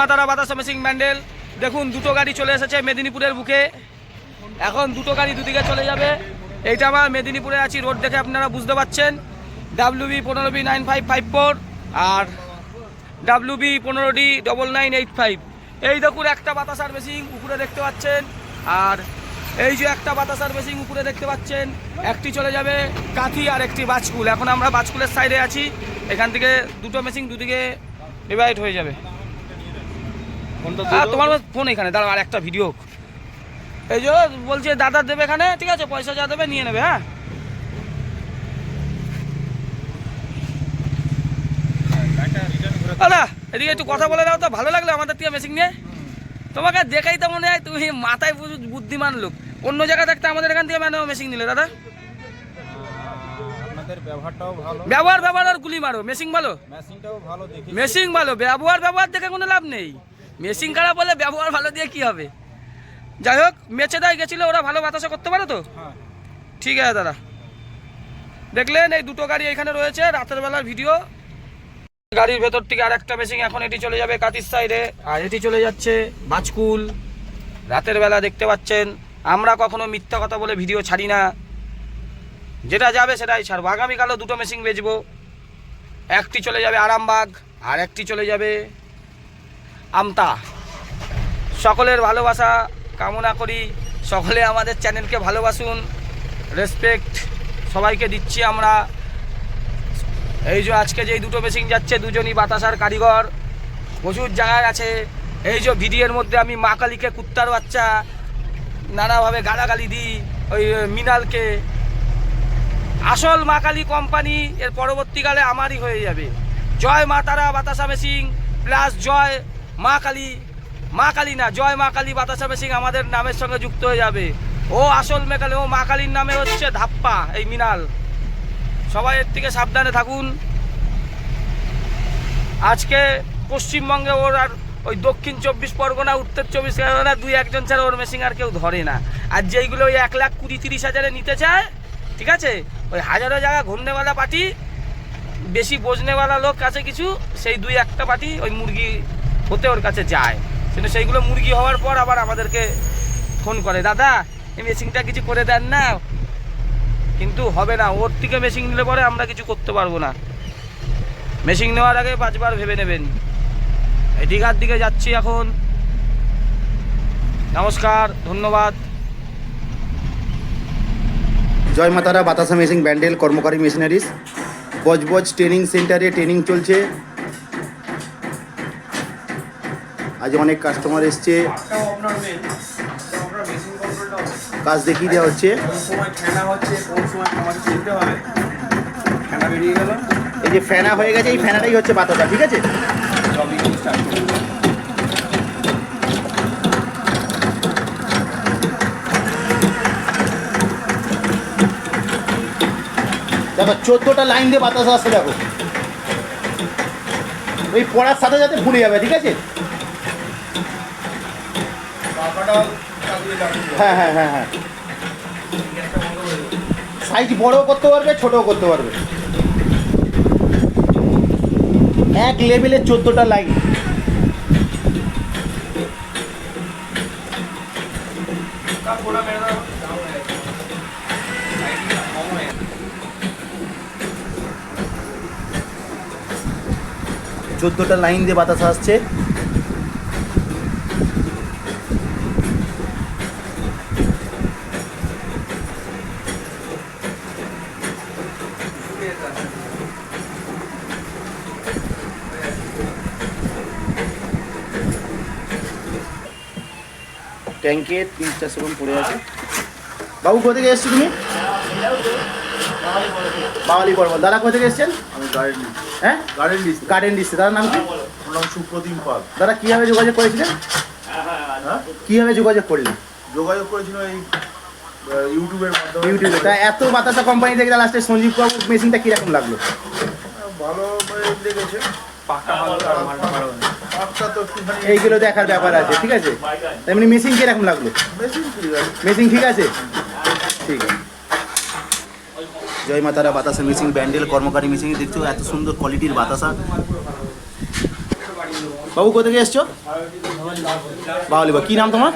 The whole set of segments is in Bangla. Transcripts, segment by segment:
মাতারা বাতাসা মেশিন ব্যান্ডেল দেখুন দুটো গাড়ি চলে এসেছে মেদিনীপুরের বুকে। এখন দুটো গাড়ি দুদিকে চলে যাবে। এইটা আমার মেদিনীপুরে আছি, রোড দেখে আপনারা বুঝতে পারছেন। WB 15B9554 আর WB 15D9985। এই দেখুন একটা বাতাসার মেশিন উপরে দেখতে পাচ্ছেন, আর এই যে একটা বাতাসার মেশিন উপরে দেখতে পাচ্ছেন। একটি চলে যাবে কাঁথি আর একটি বাজকুল। এখন আমরা বাজকুলের সাইডে আছি, এখান থেকে দুটো মেশিন দুদিকে ডিভাইড হয়ে যাবে। তোমার ফোন এখানে দাঁড়াও, আর একটা ভিডিও। এই যে বলছে দাদা দেবে এখানে, ঠিক আছে, পয়সা যা দেবে নিয়ে নেবে। হ্যাঁ দাদা এদিকে একটু কথা বলে দাও তো, ভালো লাগলো আমাদের থেকে মেশিন নিয়ে। তোমাকে দেখাই তো মনে হয় তুমি মাথায় বুদ্ধিমান লোক। অন্য জায়গায় থাকতে আমাদের এখান থেকে মেশিন নিলে দাদা। ব্যবহার আর গুলি মারো। মেশিন ভালো, মেশিন ভালো, ব্যবহার দেখে কোনো লাভ নেই। মেশিন খারাপ বলে ব্যবহার ভালো দিয়ে কি হবে। যাই হোক, মেচেদায় গেছিল, ওরা ভালো বাতাসা করতে পারে তো। ঠিক আছে দাদা, দেখলেন এই দুটো গাড়ি এখানে রয়েছে, রাতের বেলার ভিডিও। গাড়ির ভেতর থেকে আর একটা মেশিন এখন এটি চলে যাবে কাতির সাইডে, আর এটি চলে যাচ্ছে বাজকুল। রাতের বেলা দেখতে পাচ্ছেন, আমরা কখনো মিথ্যা কথা বলে ভিডিও ছাড়ি না, যেটা যাবে সেটাই ছাড়বো। আগামীকালও দুটো মেশিন বেচবো, একটি চলে যাবে আরামবাগ আর একটি চলে যাবে আমতা। সকলের ভালোবাসা কামনা করি, সকলে আমাদের চ্যানেলকে ভালোবাসুন, রেসপেক্ট সবাইকে দিচ্ছি আমরা। এই যে আজকে যেই দুটো মেশিন যাচ্ছে, দুজনই বাতাসার কারিগর, প্রচুর জায়গায় আছে। এই যে ভিডিওর মধ্যে আমি মা কালীকে কুত্তার বাচ্চা নানাভাবে গালাগালি দিই, ওই মৃণালকে। আসল মা কালী কোম্পানি এর পরবর্তীকালে আমারই হয়ে যাবে। জয় মা তারা বাতাসা মেশিন প্লাস জয় মা কালী, মা কালী না, জয় মা কালী বাতাসা মেশিন আমাদের নামের সঙ্গে যুক্ত হয়ে যাবে। ও আসল মেকালে, ও মা কালীর নামে হচ্ছে ধাপ্পা এই মৃণাল। সবাই এর থেকে সাবধানে থাকুন। আজকে পশ্চিমবঙ্গে ওর আর ওই দক্ষিণ 24 পরগনা, উত্তর 24 পরগনা দুই একজন ছাড়া ওর মেশিন আর কেউ ধরে না। আর যেইগুলো ওই 1,20,30,000 নিতে চায়, ঠিক আছে, ওই হাজারো জায়গা ঘুরনেওয়ালা পার্টি, বেশি বোঝনেওয়ালা লোক আছে কিছু, সেই দুই একটা পার্টি ওই মুরগি হতে ওর কাছে যায়। কিন্তু সেইগুলো মুরগি হওয়ার পর আবার আমাদেরকে ফোন করে, দাদা এই মেশিনটা কিছু করে দেন না। কিন্তু হবে না, ওর থেকে মেশিন নিলে পরে আমরা কিছু করতে পারবো না। মেশিন নেওয়ার আগে 5 বার ভেবে নেবেন। এই দীঘার দিকে যাচ্ছি এখন। নমস্কার, ধন্যবাদ। জয় মাতারা বাতাসা machine Bandel কর্মকারী machineries Budge Budge training সেন্টারে ট্রেনিং চলছে। আজ অনেক কাস্টমার এসছে, কাজ দেখিয়ে দেওয়া হচ্ছে। এই যে ফেনা হয়ে গেছে, এই ফেনাটাই হচ্ছে বাতাসা, ঠিক আছে। দেখো 14টা লাইন দিয়ে বাতাসা আসছে, দেখো ওই পড়ার সাথে সাথে ভুলে যাবে, ঠিক আছে। হ্যাঁ হ্যাঁ হ্যাঁ হ্যাঁ, সাইজ বড়ও করতে পারবে, ছোটও করতে পারবে। এক লেভেলের 14টা লাইন। চোদ্দটা লাইন দিয়ে বাতাসা আসছে। ট্যাঙ্কে 3-4 সেকেন্ড পড়ে আছে। বাবু কোথা থেকে এসছো তুমি? বাঙালি পর্বত। দাদা কোথা থেকে এসছেন? আমি গার্ডেন, হ্যাঁ গার্ডেন ডিস্ট্রিক্ট। দাদার নাম কি? নাম সুপ্রতিম পাল। দাদা কীভাবে যোগাযোগ করেছিলেন? হ্যাঁ, কীভাবে যোগাযোগ করলেন? যোগাযোগ করেছিল এই ইউটিউবের মাধ্যমে। ইউটিউবে। তা এত বাতাসা কোম্পানি থেকে লাস্টে সঞ্জীব বাবু মেশিনটা কীরকম লাগলো? ভালো লেগেছে। এইগুলো দেখার ব্যাপার আছে, ঠিক আছে। তেমনি মেশিন কীরকম লাগলো? মেশিন ঠিক আছে, ঠিক আছে। জয় মাতারা বাতাসা মেশিন ব্যান্ডেল কর্মকারী মেশিন দেখছো, এত সুন্দর কোয়ালিটির বাতাসা। বাবু কোথা থেকে এসছো? বাউলিবা। কি নাম তোমার?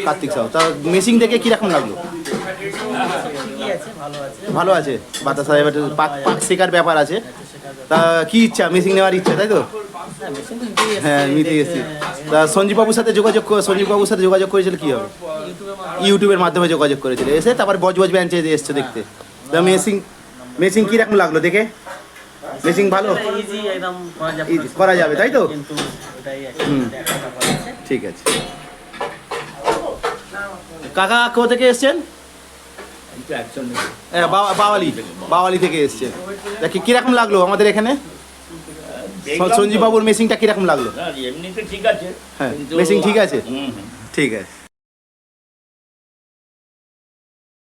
কার্তিক সাউ। তা মেশিন দেখে কীরকম লাগলো? ভালো আছে। বাতা সাহেব একটু পাক পাক শেখার ব্যাপার আছে। তা কি ইচ্ছা, মেশিন নেওয়ার ইচ্ছা তাই তো? হ্যাঁ নিতে এসেছি। তা সঞ্জীববাবুর সাথে সঞ্জীববাবুর সাথে যোগাযোগ করেছিল কী হবে? ইউটিউবের মাধ্যমে যোগাযোগ করেছিল। এসে তারপর বজবজ ব্যাঞ্চে এসছো দেখতে। তা মেশিন কীরকম লাগলো দেখে? মেশিন ভালো করা যাবে তাই তো? হুম ঠিক আছে। কাকা কোথা থেকে এসছেন? বাওয়ালি থেকে এসছেন। দেখি কিরকম লাগলো আমাদের এখানে সঞ্জীব বাবুর মেশিনটা কিরকম লাগলো? এমনিতে ঠিক আছে। হ্যাঁ মেশিন ঠিক আছে, ঠিক আছে।